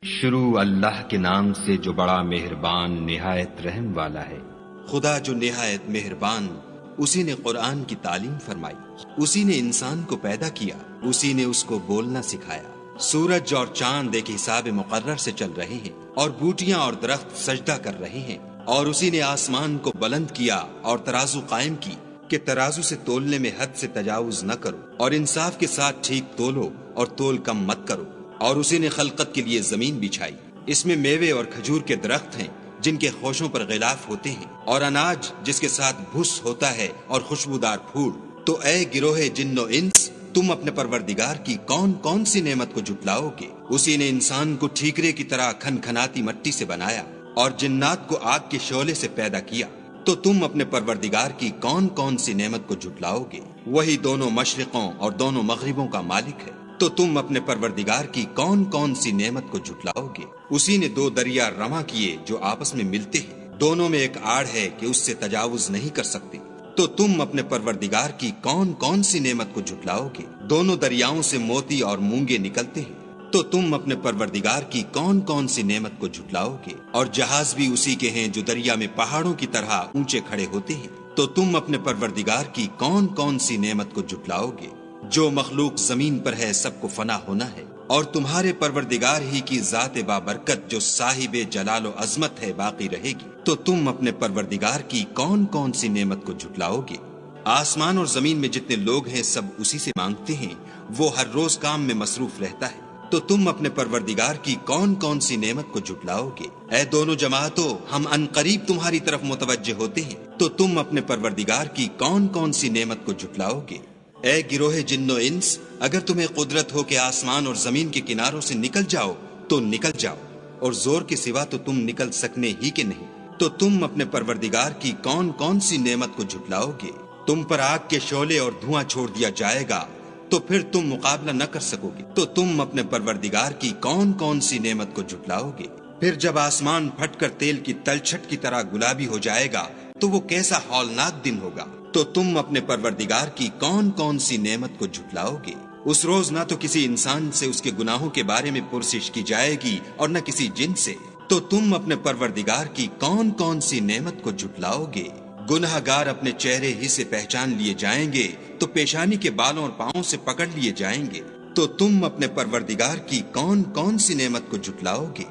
شروع اللہ کے نام سے جو بڑا مہربان نہایت رحم والا ہے۔ خدا جو نہایت مہربان، اسی نے قرآن کی تعلیم فرمائی، اسی نے انسان کو پیدا کیا، اسی نے اس کو بولنا سکھایا۔ سورج اور چاند ایک حساب مقرر سے چل رہے ہیں اور بوٹیاں اور درخت سجدہ کر رہے ہیں، اور اسی نے آسمان کو بلند کیا اور ترازو قائم کی کہ ترازو سے تولنے میں حد سے تجاوز نہ کرو، اور انصاف کے ساتھ ٹھیک تولو اور تول کم مت کرو۔ اور اسی نے خلقت کے لیے زمین بچھائی، اس میں میوے اور کھجور کے درخت ہیں جن کے خوشوں پر غلاف ہوتے ہیں، اور اناج جس کے ساتھ بھس ہوتا ہے اور خوشبودار پھول۔ تو اے گروہ جن و انس، تم اپنے پروردگار کی کون کون سی نعمت کو جھٹلاؤ گے؟ اسی نے انسان کو ٹھیکرے کی طرح کھنکھناتی مٹی سے بنایا اور جنات کو آگ کے شعلے سے پیدا کیا۔ تو تم اپنے پروردگار کی کون کون سی نعمت کو جھٹلاؤ گے؟ وہی دونوں مشرقوں اور دونوں مغربوں کا مالک ہے۔ تو تم اپنے پروردگار کی کون کون سی نعمت کو جھٹلاؤ گے؟ اسی نے دو دریا رواں کیے جو آپس میں ملتے ہیں، دونوں میں ایک آڑ ہے کہ اس سے تجاوز نہیں کر سکتے۔ تو تم اپنے پروردگار کی کون کون سی نعمت کو جھٹلاؤ گے؟ دونوں دریاؤں سے موتی اور مونگے نکلتے ہیں۔ تو تم اپنے پروردگار کی کون کون سی نعمت کو جھٹلاؤ گے؟ اور جہاز بھی اسی کے ہیں جو دریا میں پہاڑوں کی طرح اونچے کھڑے ہوتے ہیں۔ تو تم اپنے پروردگار کی کون کون سی نعمت کو جھٹلاؤ گے؟ جو مخلوق زمین پر ہے سب کو فنا ہونا ہے، اور تمہارے پروردگار ہی کی ذات بابرکت جو صاحب جلال و عظمت ہے باقی رہے گی۔ تو تم اپنے پروردگار کی کون کون سی نعمت کو جھٹلاؤ گے؟ آسمان اور زمین میں جتنے لوگ ہیں سب اسی سے مانگتے ہیں، وہ ہر روز کام میں مصروف رہتا ہے۔ تو تم اپنے پروردگار کی کون کون سی نعمت کو جھٹلاؤ گے؟ اے دونوں جماعتوں، ہم عنقریب تمہاری طرف متوجہ ہوتے ہیں۔ تو تم اپنے پروردگار کی کون کون سی نعمت کو جھٹلاؤ گے؟ اے گروہ جن و انس، اگر تمہیں قدرت ہو کہ آسمان اور زمین کے کناروں سے نکل جاؤ تو نکل جاؤ، اور زور کے سوا تو تم نکل سکنے ہی کے نہیں۔ تو تم اپنے پروردگار کی کون کون سی نعمت کو جھٹلاؤ گے؟ تم پر آگ کے شعلے اور دھواں چھوڑ دیا جائے گا تو پھر تم مقابلہ نہ کر سکو گے۔ تو تم اپنے پروردگار کی کون کون سی نعمت کو جھٹلاؤ گے؟ پھر جب آسمان پھٹ کر تیل کی تلچھٹ کی طرح گلابی ہو جائے گا تو وہ کیسا ہولناک دن ہوگا۔ تو تم اپنے پروردگار کی کون کون سی نعمت کو جھٹلاؤ گے؟ اس روز نہ تو کسی انسان سے اس کے گناہوں کے بارے میں پرسش کی جائے گی اور نہ کسی جن سے۔ تو تم اپنے پروردگار کی کون کون سی نعمت کو جھٹلاؤ گے؟ گناہ گار اپنے چہرے ہی سے پہچان لیے جائیں گے تو پیشانی کے بالوں اور پاؤں سے پکڑ لیے جائیں گے۔ تو تم اپنے پروردگار کی کون کون سی نعمت کو جھٹلاؤ گے؟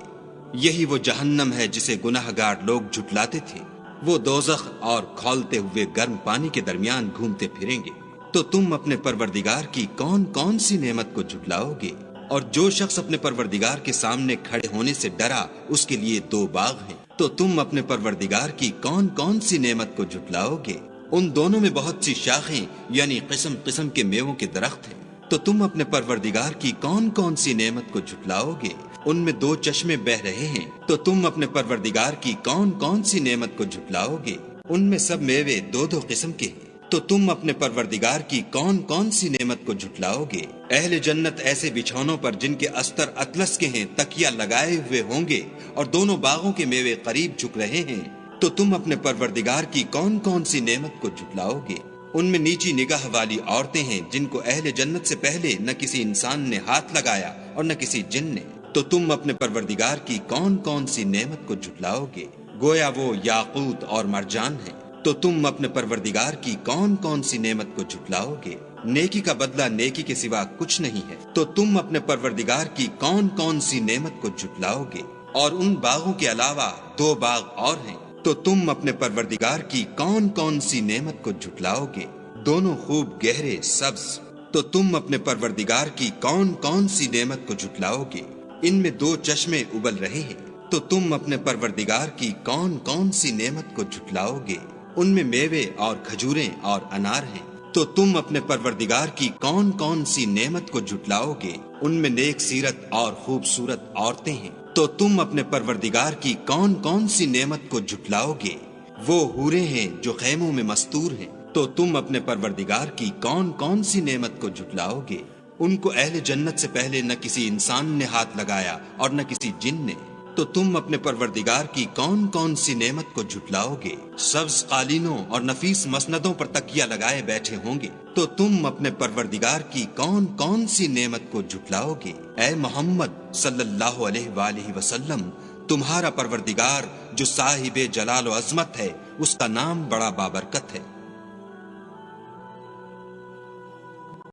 یہی وہ جہنم ہے جسے گناہ گار لوگ جھٹلاتے تھے، وہ دوزخ اور کھولتے ہوئے گرم پانی کے درمیان گھومتے پھریں گے۔ تو تم اپنے پروردگار کی کون کون سی نعمت کو جھٹلاؤ گے؟ اور جو شخص اپنے پروردگار کے سامنے کھڑے ہونے سے ڈرا اس کے لیے دو باغ ہیں۔ تو تم اپنے پروردگار کی کون کون سی نعمت کو جھٹلاؤ گے؟ ان دونوں میں بہت سی شاخیں یعنی قسم قسم کے میووں کے درخت ہیں۔ تو تم اپنے پروردگار کی کون کون سی نعمت کو جھٹلاؤ گے؟ ان میں دو چشمے بہ رہے ہیں۔ تو تم اپنے پروردگار کی کون کون سی نعمت کو جھٹلاؤ گے؟ ان میں سب میوے دو دو قسم کے ہیں۔ تو تم اپنے پروردگار کی کون کون سی نعمت کو جھٹلاؤ گے؟ اہل جنت ایسے بچھونوں پر جن کے استر اطلس کے ہیں تکیہ لگائے ہوئے ہوں گے، اور دونوں باغوں کے میوے قریب جھک رہے ہیں۔ تو تم اپنے پروردگار کی کون کون سی نعمت کو جھٹلاؤ گے؟ ان میں نیچی نگاہ والی عورتیں ہیں جن کو اہل جنت سے پہلے نہ کسی انسان نے ہاتھ لگایا اور نہ کسی جن نے۔ تو تم اپنے پروردگار کی کون کون سی نعمت کو جھٹلاؤ گے؟ گویا وہ یاقوت اور مرجان ہے۔ تو تم اپنے پروردگار کی کون کون سی نعمت کو جھٹلاؤ گے؟ نیکی کا بدلہ نیکی کے سوا کچھ نہیں ہے۔ تو تم اپنے پروردگار کی کون کون سی نعمت کو جھٹلاؤ گے؟ اور ان باغوں کے علاوہ دو باغ اور ہیں۔ تو تم اپنے پروردگار کی کون کون سی نعمت کو جھٹلاؤ گے؟ دونوں خوب گہرے سبز۔ تو تم اپنے پروردگار کی کون کون سی نعمت کو جھٹلاؤ گے؟ ان میں دو چشمے ابل رہے ہیں۔ تو تم اپنے پروردگار کی کون کون سی نعمت کو جھٹلاؤ گے؟ ان میں میوے اور کھجوریں اور انار ہیں۔ تو تم اپنے پروردگار کی کون کون سی نعمت کو جھٹلاؤ گے؟ ان میں نیک سیرت اور خوبصورت عورتیں ہیں۔ تو تم اپنے پروردگار کی کون کون سی نعمت کو جھٹلاؤ گے؟ وہ حوریں ہیں جو خیموں میں مستور ہیں۔ تو تم اپنے پروردگار کی کون کون سی نعمت کو جھٹلاؤ گے؟ ان کو اہل جنت سے پہلے نہ کسی انسان نے ہاتھ لگایا اور نہ کسی جن نے۔ تو تم اپنے پروردگار کی کون کون سی نعمت کو جھٹلاؤ گے؟ سبز قالینوں اور نفیس مسندوں پر تکیہ لگائے بیٹھے ہوں گے۔ تو تم اپنے پروردگار کی کون کون سی نعمت کو جھٹلاؤ گے؟ اے محمد، صلی اللہ علیہ وآلہ وسلم، تمہارا پروردگار جو صاحب جلال و عظمت ہے، اس کا نام بڑا بابرکت ہے۔